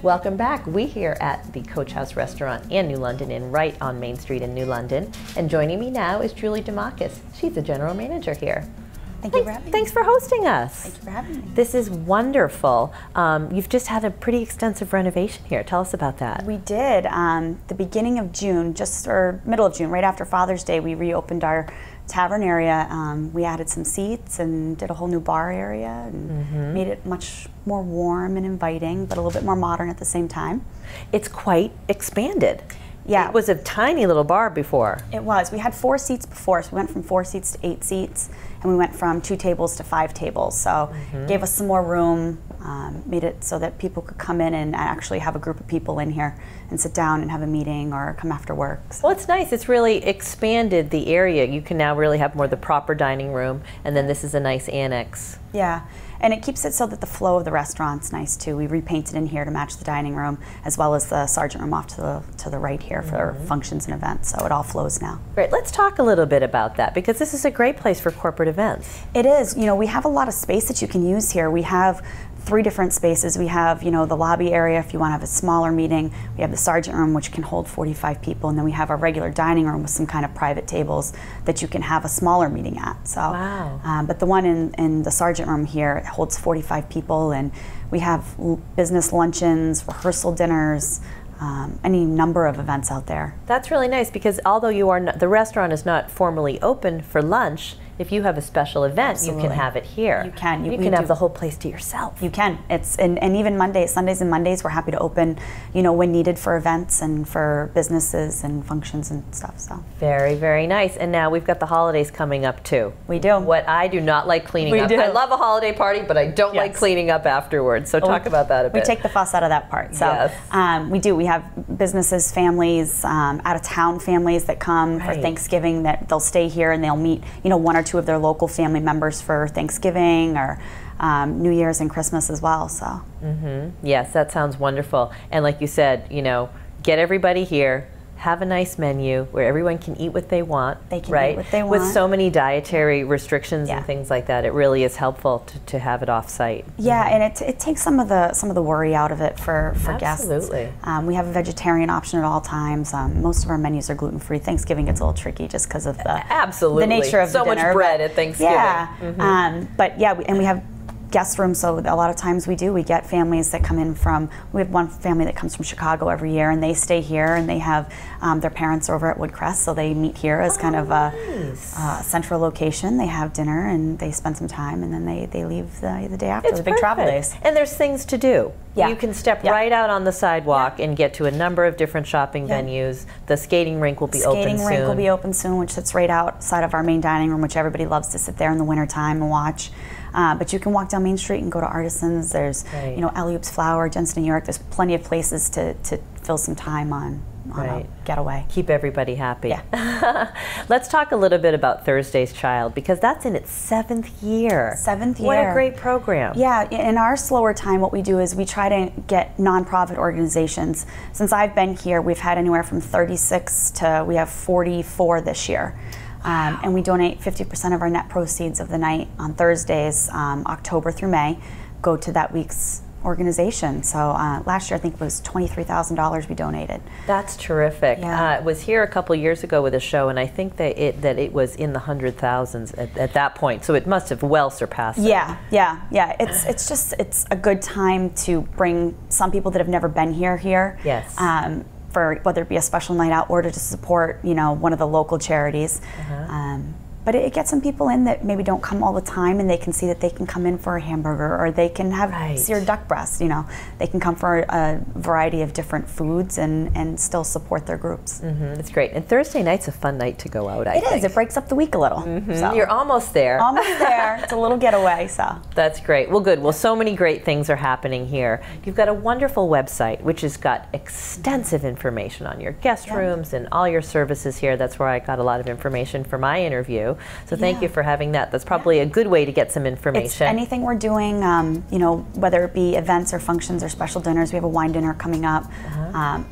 Welcome back. We here at the Coach House Restaurant and New London Inn right on Main Street in New London. And joining me now is Julie Dimakis. She's the general manager here. Thank you for having me. Thanks for hosting us. Thank you for having me. This is wonderful. You've just had a pretty extensive renovation here. Tell us about that. We did. The beginning of June, or middle of June, right after Father's Day, we reopened our tavern area. We added some seats and did a whole new bar area and made it much more warm and inviting, but a little bit more modern at the same time. It's quite expanded. Yeah. It was a tiny little bar before. It was. We had 4 seats before, so we went from 4 seats to 8 seats, and we went from 2 tables to 5 tables. So gave us some more room, made it so that people could come in and actually have a group of people in here and sit down and have a meeting or come after work. So. Well, it's nice. It's really expanded the area. You can now really have more of the proper dining room, and then this is a nice annex. Yeah. And it keeps it so that the flow of the restaurant's nice too. We repainted in here to match the dining room, as well as the sergeant room off to the right here for functions and events. So it all flows now. Great. Let's talk a little bit about that, because this is a great place for corporate events. It is. You know, we have a lot of space that you can use here. We have 3 different spaces. We have, you know, the lobby area if you want to have a smaller meeting. We have the sergeant room, which can hold 45 people, and then we have our regular dining room with some kind of private tables that you can have a smaller meeting at. So, wow. But the one in the sergeant room here holds 45 people, and we have business luncheons, rehearsal dinners, any number of events out there. That's really nice, because although you are not, the restaurant is not formally open for lunch, if you have a special event, Absolutely. you can have it here. You can. You can have the whole place to yourself. You can. It's and even Sundays and Mondays, we're happy to open, you know, when needed for events and for businesses and functions and stuff. So very, very nice. And now we've got the holidays coming up too. We do. What I do not like cleaning up. do. I love a holiday party, but I don't like cleaning up afterwards. So talk about that a bit. We take the fuss out of that part. So yes. We do. We have businesses, families, out of town families that come for Thanksgiving, that they'll stay here and they'll meet, you know, 1 or 2 of their local family members for Thanksgiving or New Year's and Christmas as well. So yes, that sounds wonderful. And like you said, you know, get everybody here, have a nice menu where everyone can eat what they want. They can eat what they want. With so many dietary restrictions and things like that, it really is helpful to have it off site. Yeah, and it takes some of the worry out of it for guests. Absolutely. We have a vegetarian option at all times. Most of our menus are gluten-free. Thanksgiving gets a little tricky just because of the nature of the dinner. So much bread at Thanksgiving. Yeah, but yeah, and we have guest rooms, so a lot of times we get families that come in from, we have one family that comes from Chicago every year, and they stay here, and they have their parents over at Woodcrest, so they meet here as kind of a central location. They have dinner and they spend some time, and then they leave the day after, the big travel days. And there's things to do. Yeah. You can step right out on the sidewalk and get to a number of different shopping venues. The skating rink will be open soon. Skating rink will be open soon, which sits right outside of our main dining room, which everybody loves to sit there in the wintertime and watch. But you can walk down Main Street and go to Artisans. There's, you know, Elliope's Flower, Jensen, New York. There's plenty of places to fill some time on a getaway. Keep everybody happy. Yeah. Let's talk a little bit about Thursday's Child, because that's in its 7th year. 7th year. What a great program. Yeah, in our slower time, what we do is we try to get nonprofit organizations. Since I've been here, we've had anywhere from 36 to we have 44 this year. And we donate 50% of our net proceeds of the night on Thursdays, October through May, go to that week's organization. So last year I think it was $23,000 we donated. That's terrific. Yeah. I was here a couple years ago with a show, and I think that it was in the 100,000s at that point. So it must have well surpassed that. Yeah. It's a good time to bring some people that have never been here. Yes. For whether it be a special night out or to just support, you know, one of the local charities. But it gets some people in that maybe don't come all the time, and they can see that they can come in for a hamburger, or they can have seared duck breast. You know, they can come for a variety of different foods and still support their groups. It's great. And Thursday night's a fun night to go out, I think. It is. It breaks up the week a little. So. You're almost there. Almost there. It's a little getaway. So that's great. Well, good. Well, so many great things are happening here. You've got a wonderful website, which has got extensive information on your guest rooms and all your services here. That's where I got a lot of information for my interview. So thank you for having that. That's probably a good way to get some information. It's anything we're doing, you know, whether it be events or functions or special dinners. We have a wine dinner coming up.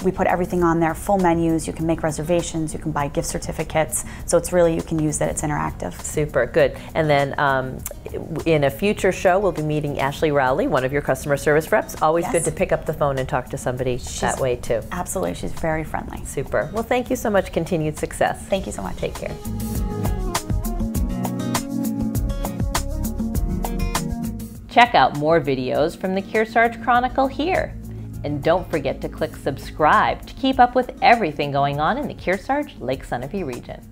We put everything on there, full menus. You can make reservations. You can buy gift certificates. So it's really, you can use that. It's interactive. Super, good. And then in a future show, we'll be meeting Ashley Rowley, one of your customer service reps. Always good to pick up the phone and talk to somebody that way too. Absolutely, she's very friendly. Super. Well, thank you so much. Continued success. Thank you so much. Take care. Check out more videos from the Kearsarge Chronicle here. And don't forget to click subscribe to keep up with everything going on in the Kearsarge Lake Sunapee region.